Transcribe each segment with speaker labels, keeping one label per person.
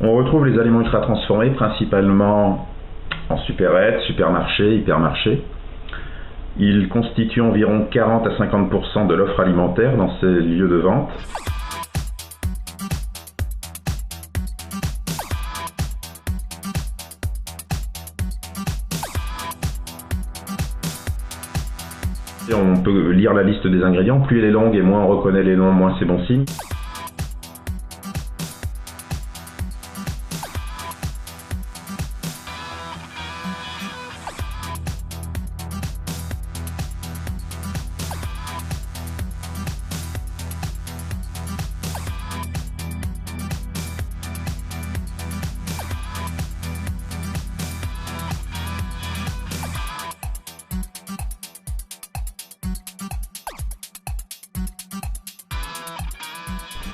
Speaker 1: On retrouve les aliments ultra transformés principalement en supérettes, supermarchés, hypermarchés. Ils constituent environ 40 à 50% de l'offre alimentaire dans ces lieux de vente. Et on peut lire la liste des ingrédients, plus elle est longue et moins on reconnaît les noms, moins c'est bon signe.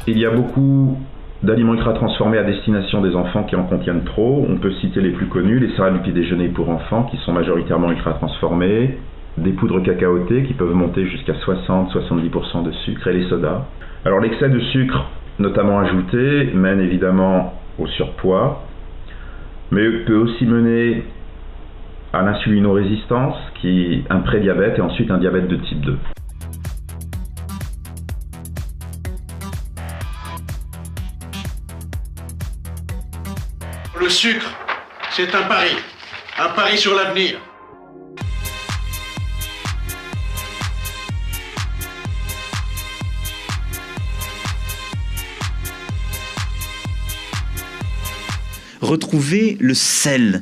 Speaker 1: Il y a beaucoup d'aliments ultra transformés à destination des enfants qui en contiennent trop. On peut citer les plus connus, les céréales du petit déjeuner pour enfants qui sont majoritairement ultra transformées, des poudres cacaotées qui peuvent monter jusqu'à 60-70% de sucre et les sodas. Alors l'excès de sucre, notamment ajouté, mène évidemment au surpoids, mais peut aussi mener à l'insulinorésistance, qui est un prédiabète et ensuite un diabète de type 2.
Speaker 2: Le sucre, c'est un pari sur l'avenir.
Speaker 3: Retrouvez le sel.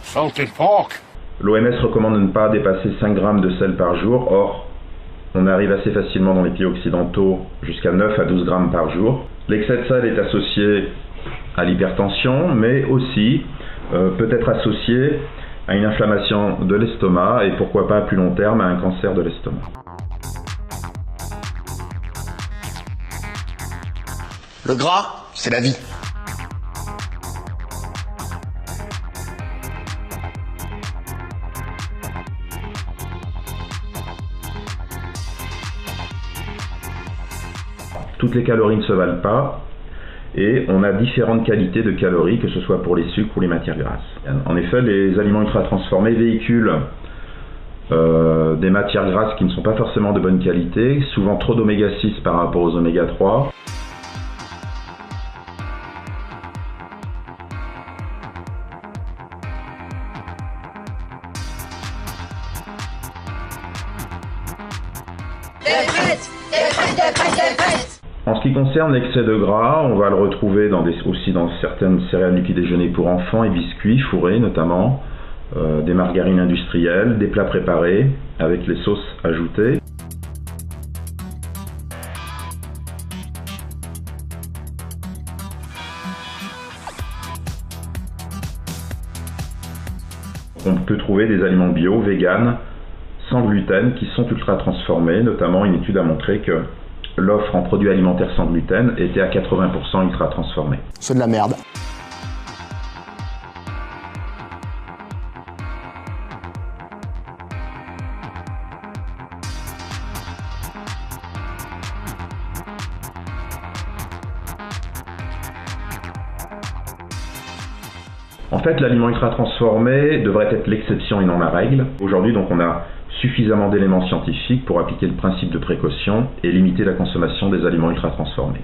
Speaker 2: Salted pork.
Speaker 1: L'OMS recommande de ne pas dépasser 5 grammes de sel par jour. Or, on arrive assez facilement dans les pays occidentaux jusqu'à 9 à 12 grammes par jour. L'excès de sel est associé à l'hypertension, mais aussi peut être associé à une inflammation de l'estomac et pourquoi pas à plus long terme à un cancer de l'estomac.
Speaker 4: Le gras, c'est la vie.
Speaker 1: Toutes les calories ne se valent pas et on a différentes qualités de calories, que ce soit pour les sucres ou les matières grasses. En effet, les aliments ultra transformés véhiculent des matières grasses qui ne sont pas forcément de bonne qualité, souvent trop d'oméga 6 par rapport aux oméga 3. En ce qui concerne l'excès de gras, on va le retrouver aussi dans certaines céréales du petit déjeuner pour enfants et biscuits fourrés notamment, des margarines industrielles, des plats préparés avec les sauces ajoutées. On peut trouver des aliments bio, véganes, sans gluten, qui sont ultra transformés. Notamment, une étude a montré que l'offre en produits alimentaires sans gluten était à 80% ultra transformée.
Speaker 4: C'est de la merde.
Speaker 1: En fait, l'aliment ultra transformé devrait être l'exception et non la règle. Aujourd'hui, donc, on a suffisamment d'éléments scientifiques pour appliquer le principe de précaution et limiter la consommation des aliments ultra transformés.